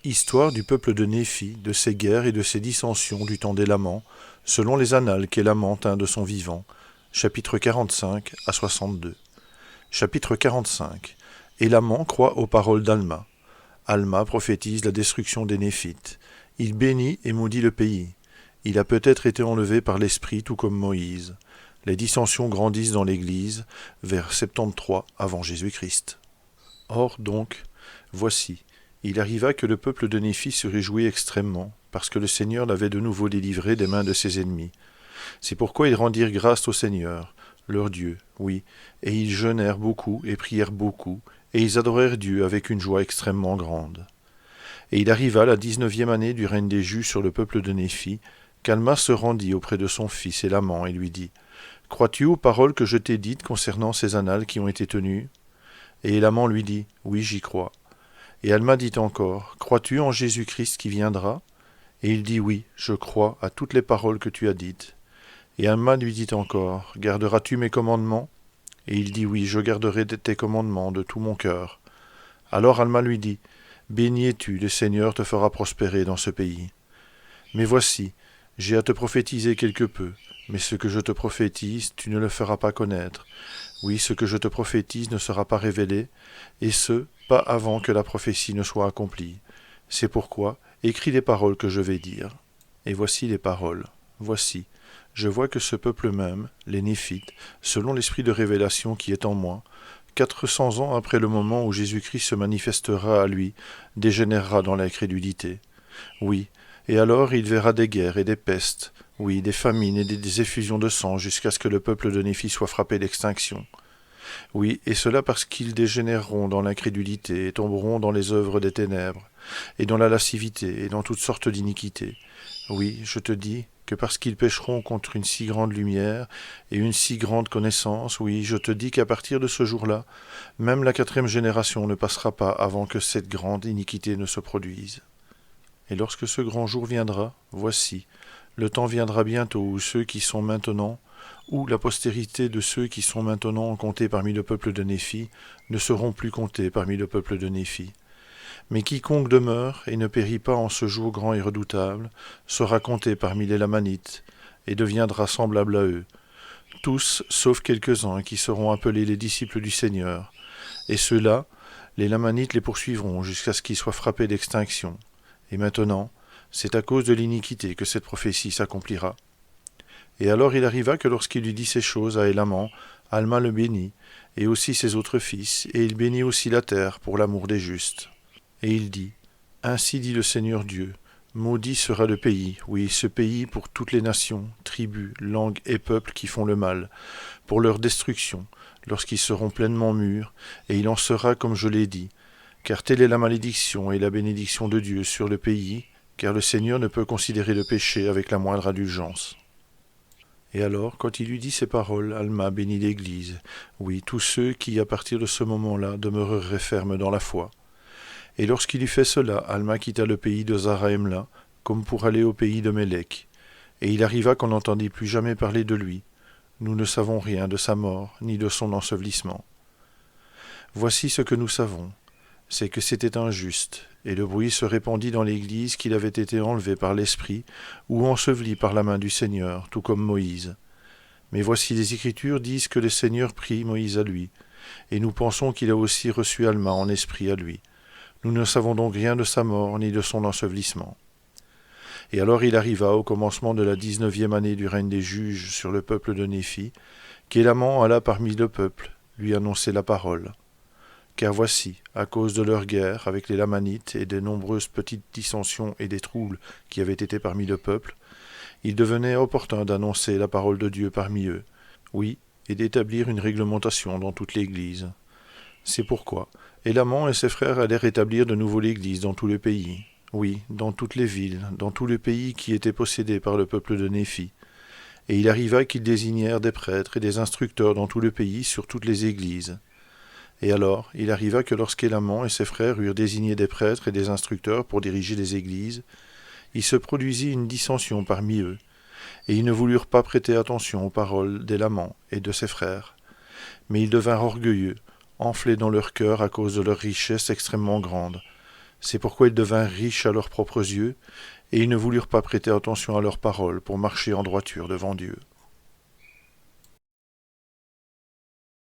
Histoire du peuple de Néphi, de ses guerres et de ses dissensions du temps d'Élaman, selon les annales qu'Élaman tint de son vivant. Chapitre 45 à 62. Chapitre 45. Élaman croit aux paroles d'Alma. Alma prophétise la destruction des Néphites. Il bénit et maudit le pays. Il a peut-être été enlevé par l'Esprit tout comme Moïse. Les dissensions grandissent dans l'Église vers 73 avant Jésus-Christ. Or donc, voici, il arriva que le peuple de Néphi se réjouit extrêmement, parce que le Seigneur l'avait de nouveau délivré des mains de ses ennemis. C'est pourquoi ils rendirent grâce au Seigneur, leur Dieu, oui, et ils jeûnèrent beaucoup et prièrent beaucoup, et ils adorèrent Dieu avec une joie extrêmement grande. Et il arriva la 19e année du règne des Juifs sur le peuple de Néphi, qu'Alma se rendit auprès de son fils Élaman et lui dit « Crois-tu aux paroles que je t'ai dites concernant ces annales qui ont été tenues ?» Et Élaman lui dit « Oui, j'y crois. » Et Alma dit encore « Crois-tu en Jésus-Christ qui viendra ?» Et il dit « Oui, je crois à toutes les paroles que tu as dites. » Et Alma lui dit encore « Garderas-tu mes commandements ?» Et il dit « Oui, je garderai tes commandements de tout mon cœur. » Alors Alma lui dit « Béni es-tu, le Seigneur te fera prospérer dans ce pays. Mais voici, j'ai à te prophétiser quelque peu, mais ce que je te prophétise, tu ne le feras pas connaître. Oui, ce que je te prophétise ne sera pas révélé, et ce, pas avant que la prophétie ne soit accomplie. C'est pourquoi, écris les paroles que je vais dire. Et voici les paroles. Voici, je vois que ce peuple même, les Néphites, selon l'esprit de révélation qui est en moi, 400 ans après le moment où Jésus-Christ se manifestera à lui, dégénérera dans l'incrédulité. Oui, et alors il verra des guerres et des pestes, oui, des famines et des effusions de sang jusqu'à ce que le peuple de Néphi soit frappé d'extinction. Oui, et cela parce qu'ils dégénéreront dans l'incrédulité et tomberont dans les œuvres des ténèbres, et dans la lascivité et dans toutes sortes d'iniquités. Oui, je te dis que parce qu'ils pécheront contre une si grande lumière et une si grande connaissance, oui, je te dis qu'à partir de ce jour-là, même la 4e génération ne passera pas avant que cette grande iniquité ne se produise. Et lorsque ce grand jour viendra, voici, le temps viendra bientôt où ceux qui sont maintenant, ou la postérité de ceux qui sont maintenant comptés parmi le peuple de Néphi, ne seront plus comptés parmi le peuple de Néphi. Mais quiconque demeure et ne périt pas en ce jour grand et redoutable, sera compté parmi les Lamanites, et deviendra semblable à eux, tous sauf quelques-uns qui seront appelés les disciples du Seigneur. Et ceux-là, les Lamanites les poursuivront jusqu'à ce qu'ils soient frappés d'extinction. Et maintenant, c'est à cause de l'iniquité que cette prophétie s'accomplira. Et alors il arriva que lorsqu'il lui dit ces choses à Élaman, Alma le bénit, et aussi ses autres fils, et il bénit aussi la terre pour l'amour des justes. Et il dit, Ainsi dit le Seigneur Dieu, maudit sera le pays, oui, ce pays pour toutes les nations, tribus, langues et peuples qui font le mal, pour leur destruction, lorsqu'ils seront pleinement mûrs, et il en sera comme je l'ai dit, car telle est la malédiction et la bénédiction de Dieu sur le pays, car le Seigneur ne peut considérer le péché avec la moindre indulgence. Et alors, quand il eut dit ces paroles, Alma bénit l'Église, oui, tous ceux qui, à partir de ce moment-là, demeureraient fermes dans la foi. Et lorsqu'il eut fait cela, Alma quitta le pays de Zaraïmla, comme pour aller au pays de Mélec. Et il arriva qu'on n'entendit plus jamais parler de lui. Nous ne savons rien de sa mort, ni de son ensevelissement. Voici ce que nous savons, c'est que c'était injuste, et le bruit se répandit dans l'Église qu'il avait été enlevé par l'Esprit, ou enseveli par la main du Seigneur, tout comme Moïse. Mais voici les Écritures disent que le Seigneur prit Moïse à lui, et nous pensons qu'il a aussi reçu Alma en esprit à lui. Nous ne savons donc rien de sa mort ni de son ensevelissement. Et alors il arriva au commencement de la 19e année du règne des juges sur le peuple de Néphi, qu'Élaman alla parmi le peuple, lui annoncer la parole. Car voici, à cause de leur guerre avec les Lamanites et des nombreuses petites dissensions et des troubles qui avaient été parmi le peuple, il devenait opportun d'annoncer la parole de Dieu parmi eux, oui, et d'établir une réglementation dans toute l'Église. C'est pourquoi Élaman et ses frères allèrent établir de nouveau l'Église dans tout le pays, oui, dans toutes les villes, dans tout le pays qui était possédé par le peuple de Néphi. Et il arriva qu'ils désignèrent des prêtres et des instructeurs dans tout le pays sur toutes les églises. Et alors, il arriva que lorsqu'Élaman et ses frères eurent désigné des prêtres et des instructeurs pour diriger les églises, il se produisit une dissension parmi eux, et ils ne voulurent pas prêter attention aux paroles d'Élaman et de ses frères. Mais ils devinrent orgueilleux, enflés dans leur cœur à cause de leur richesse extrêmement grande. C'est pourquoi ils devinrent riches à leurs propres yeux, et ils ne voulurent pas prêter attention à leurs paroles pour marcher en droiture devant Dieu.